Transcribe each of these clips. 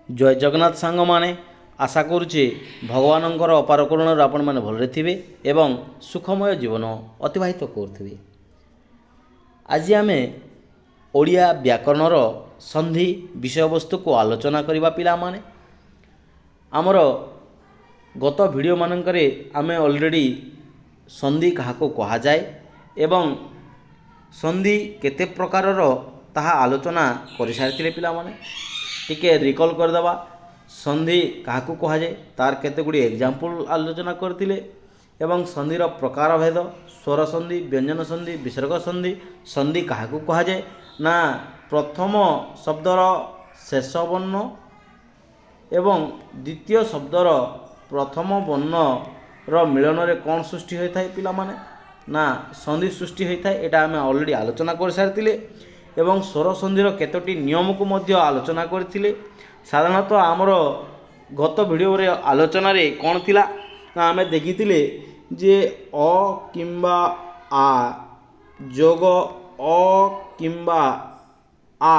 जय जगन्नाथ सांग माने आशा करुचे भगवानंकर अपार करुणार आपण माने भलरे थिबे एवं सुखमय जीवन अतिबाहित करुथिबे। आज आमे ओडिया व्याकरणर संधि विषयवस्तु को आलोचना करिबा पिला माने। आमर गत वीडियो मानकरे आमे ऑलरेडी संधि काहाको कहा जाए एवं संधि केते प्रकारर ताहा आलोचना करि सारिथिले पिला माने। टिके रिकॉल करदेवा संधि काहाको कहा जाए तार केते गुडी एग्जांपल आलोचना करथिले एवं संधिर प्रकार भेद स्वर संधि व्यंजन संधि विसर्ग संधि संधि काहाको कहा जाए ना प्रथम शब्दर शेष वर्ण एवं द्वितीय शब्दर प्रथम वर्ण मिलन रे कौन सृष्टि होता है पिला माने ना संधि सृष्टि होता है। एटा आमे ऑलरेडी आलोचना कर सारिथिले एवं स्वर संधिर केतोटी नियम को मध्य आलोचना करथिले। साधारणतः आमर गत वीडियो रे आलोचना रे कौन थिला ना आमे देखिथिले जे अ किंबा आ जोग अ किंबा आ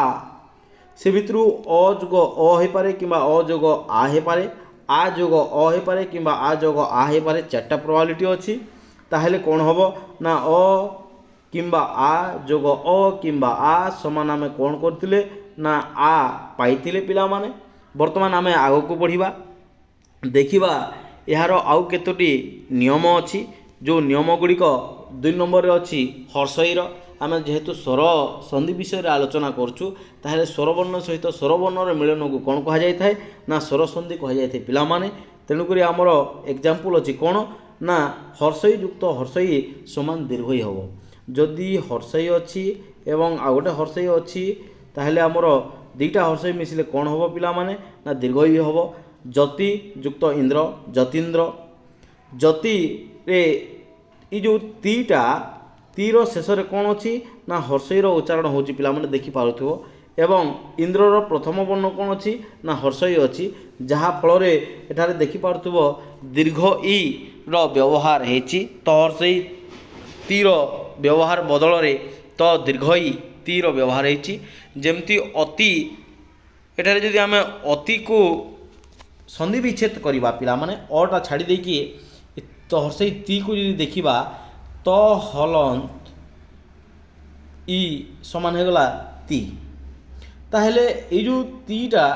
से भितरु अ जोग अ हे पारे किंबा अ जोग आ हे पारे आ जोग अ हे पारे किंबा आ जोग आ हे पारे चारटा प्रोबेबिलिटी अछि। ताहेले कोन हबो ना अ किंबा आ जोग अ किंबा आ समान आमे कोन करथिले ना आ पाइथिले पिला माने। वर्तमान आमे आगो को बढ़िबा देखिबा यार आउ केतोटी नियम अछि जो नियम गुड़िक 2 नंबर रे अछि हर्षईर। आमे जेहेतु स्वर संधि विषय रे आलोचना करछु ताहेले स्वर वर्ण सहित स्वर वर्ण रे मिलन को कोन कहा जाय थाए ना स्वर संधि कहा जाय थाए पिला माने। तेनु करी हमर एग्जांपल अछि कोन ना हर्षई युक्त हर्षई समान दीर्घई हबो। जदि हर्षई अछि एवं आ गोटे हर्षई अछि ताहेले हमर दुईटा हर्षई मिसिले कोन हबो पिला माने ना दीर्घई हबो। जति युक्त इंद्र जतीन्द्र जति रे ई जो तीटा तीर शेष रे कोन अछि ना हर्षईर उच्चारण होछि पिला माने देखि पारुथबो एवं इंद्रर प्रथम वर्ण कोन अछि ना हर्षई अछि जहा फल रे एठारे देखि पारुथबो दीर्घ ई रो व्यवहार हेछि तो हर्षई तीर व्यवहार बदल रे तो दीर्घई तीर व्यवहार हेछि। जेमति अति एठारे जदि आमे अति को संधि विच्छेद करवा पिला माने अटा छाड़ी देकी तो हर्षई ती को यदि देखिबा तो हलंत ई समान हो गला ती। ताहेले ए जो तीटा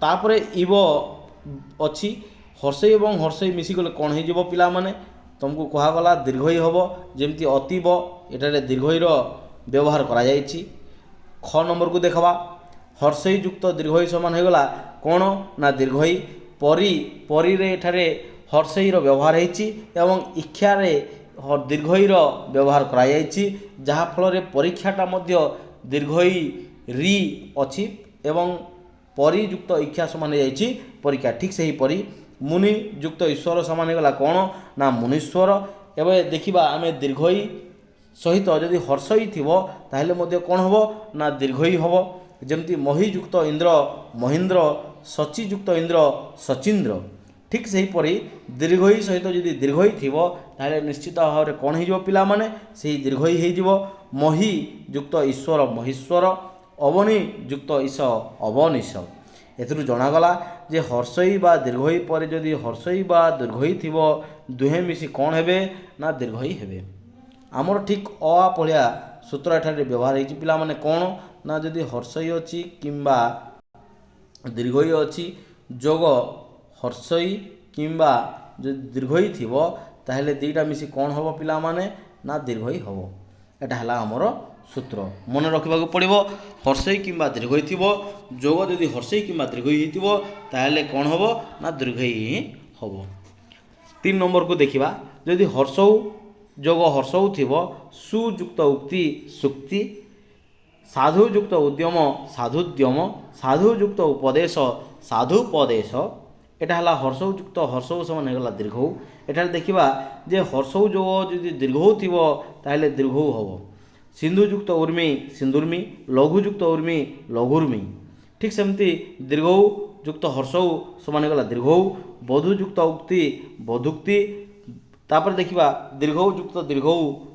तापरे इव अछि हर्षई एवं हर्षई मिसी गले कोन हे जिवो पिला माने तुमको कहा गला दीर्घई हबो। जेमति अतीब एटारे दीर्घई रो व्यवहार करा जायछि। ख नंबर को देखबा हर्षई युक्त दीर्घई समान हो गला कोन ना दीर्घई। परी परी रे एठारे हर्षई रो व्यवहार हेछि एवं इच्छा रे दीर्घई रो व्यवहार करा जायछि जहा फल रे परीक्षाटा मध्य दीर्घई री अछि एवं परी युक्त इच्छा समान हो जायछि परीक्षा। ठीक सही परी मुनि युक्त ईश्वर समान हो गला कोन ना मुनीश्वर। एबे देखिबा आमे दीर्घई सहित जदि हर्षई थिबो ताहेले मध्य कोन हबो ना दीर्घई हबो। जेमति मही युक्त इंद्र महेंद्र सची युक्त इंद्र सचिंद्र। ठीक सही परी दीर्घई सहित जदि दीर्घई थिबो ताहेले निश्चित भाव रे कोन हे जिवो पिला माने सेही दीर्घई हे जिवो। मही युक्त ईश्वर महेश्वर अवनी युक्त ईश अवनीश। एथुरु जणागला जे हर्षई बा दीर्घई पर जदि हर्षई बा दीर्घई थिबो दुहे मिसी कोन हेबे ना दीर्घई हेबे। आमर ठीक अ पलिया सूत्र एठारे व्यवहार हेछि पिला माने कोन ना जदि हर्षई अछि किंबा दीर्घई अछि जोग हर्षई किंबा जदि दीर्घई थिबो ताहेले दुईटा मिसी कोन हबो पिला माने ना दीर्घई हबो। एटा हला हमर सूत्र मन रखिबा को पड़िबो। हर्षई किंबा दीर्घई थिबो जोग जदि हर्षई किंबा दीर्घई हिथिबो ताहेले कोन हबो ना दीर्घई हबो। 3 नंबर को देखिबा जदि हर्षौ जोग हर्षौ थिबो सुयुक्त उक्ति सुक्ति साधु युक्त उद्यम साधुद्यम साधु युक्त उपदेश साधुपदेश। एटा हला हर्षौ युक्त हर्षौ समान हो गला दीर्घौ। एठारे देखिबा जे हर्षौ जोग जदि दीर्घौ थिबो ताहेले दीर्घौ हबो। सिंधु युक्त उर्मी सिंदुर्मी लघु युक्त उर्मी लघुर्मी। ठीक सेमति दीर्घौ युक्त हर्षौ समान हो गला दीर्घौ। बधु युक्त उक्ति बधुक्ति। तापर देखिबा दीर्घौ युक्त दीर्घौ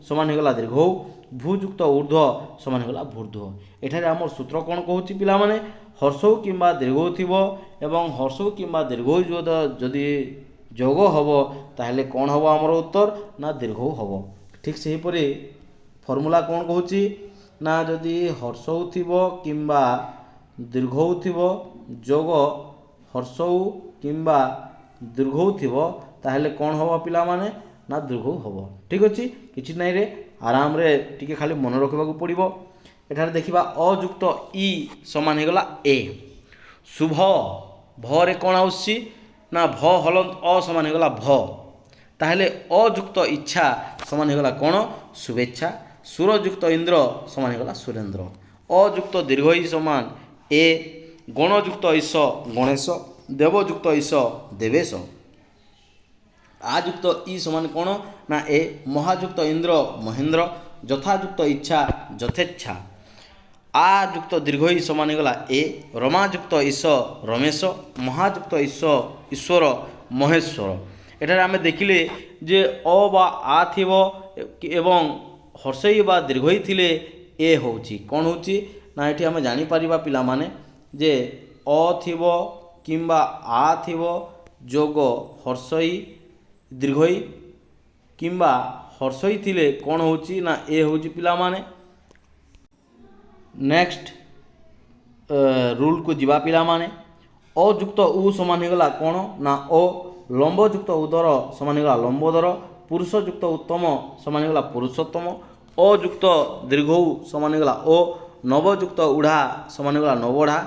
समान हो गला दीर्घौ। भूयुक्त ऊर्ध्व समान हो गला भूर्ध्व। एठारे हमर सूत्र कोन कहूछि पिला माने हर्षौ किंबा दीर्घौ थिबो एवं हर्षौ किंबा दीर्घौ जदि जोग हब ताहले कौन हम आमर उत्तर ना दीर्घौ हम। ठीक से हीपरि फर्मूला कौन कहूँ ना जदि हर्षौ थिबो किंबा दीर्घौ थिबो जोग हर्षौ किंबा दीर्घौ थिबो ताहले कौन हम पिला माने ना दीर्घौ हम। ठीक अच्छे किछि नाई रे आराम रे टिके खाली मन रखा पड़ो। एठार देखिबा अयुक्त इ समान होगला ए। शुभ भरे कौन आसुची ना भ हलंत अ समान होगला भ ताहले अयुक्त इच्छा समान होगला कौन शुभेच्छा। सुरयुक्त इंद्र समान होगला सुरेंद्र। अयुक्त दीर्घ इ समान ए। गणयुक्त ईश गणेश। देवयुक्त ईश देवेश। आयुक्त इ समान कौन ना ए। महायुक्त इंद्र महेंद्र। यथायुक्त इच्छा यथेच्छा। आयुक्त दीर्घ इ समान होगला ए। रमायुक्त ईश रमेश। महायुक्त ईश ईश्वर महेश्वर। एठार आमे देखिले जे अ बा आ थिबो एवं हर्षई बा दीर्घई थिले ए होउची कौन होउची ना एठी आमे जानि परिबा पिला माने जे अ थिबो किंबा आ थिबो जोग हर्षई दीर्घई किंबा हर्षई थिले कौन होउची ना ए होउची पिला माने। नेक्स्ट रूल को जीवा पिला माने अयुक्त उ समान होगला कौन ना ओ। लंबयुक्त उदर समान होगला लंबोदर। पुरुषयुक्त उत्तम समान होगला पुरुषोत्तम। अयुक्त दीर्घ समान होगला ओ। नवयुक्त उढ़ा समान होगला नवोढ़ा।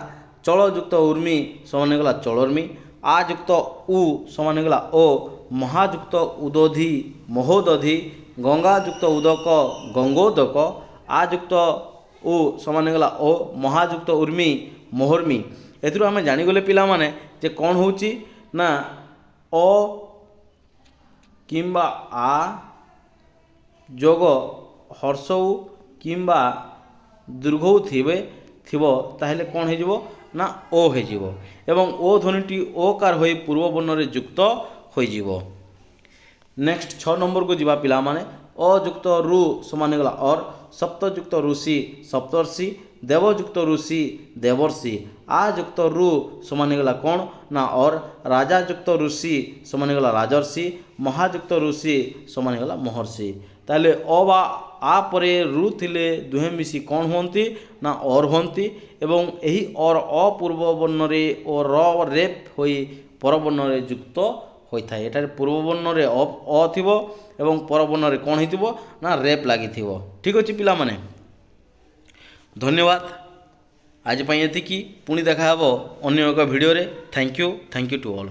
चलयुक्त उर्मी समान होगला चलोर्मी। आयुक्त उ समान होगला ओ। महायुक्त उदधि महोदधि। गंगायुक्त उदक गंगोदक। आयुक्त उ समान होगला ओ। महायुक्त उर्मी मोहर्मी। एथिरो आमे जानिगले पिला माने जे कौन होउची ना अ किंबा आ जोग हर्षौ किंबा दीर्घौ थिबे थिबो ताहले कौन हो जिवो ना ओ हो जिवो एवं ओ ध्वनिटी ओकार होई पूर्व वर्ण रे युक्त हो जिवो। नेक्स्ट 6 नंबर को जीवा पिला माने अयुक्त रु समान होगला और। सप्तयुक्त ऋषि सप्तर्षि। देवयुक्त ऋषि देवर्षि। आयुक्त रु समान होगला कौन ना और। राजायुक्त ऋषि समान होगला राजर्षि। महायुक्त ऋषि समान होगला महर्षि। ताले अ बा आ परे रु थिले दुहे मिसी कौन होंती ना और होंती एवं एही और अपूर्व वर्ण रे ओ र रेप होई पर वर्ण रे युक्त होता है। एटारे पूर्व वर्ण रे अ थिबो एवं पर वर्ण रे कौन हिथिबो ना रेप लागिथिबो। ठीक अछि पिला माने धन्यवाद आज पई एतिकी पुणी देखा हबो अन्य एक वीडियो रे। Thank you to all.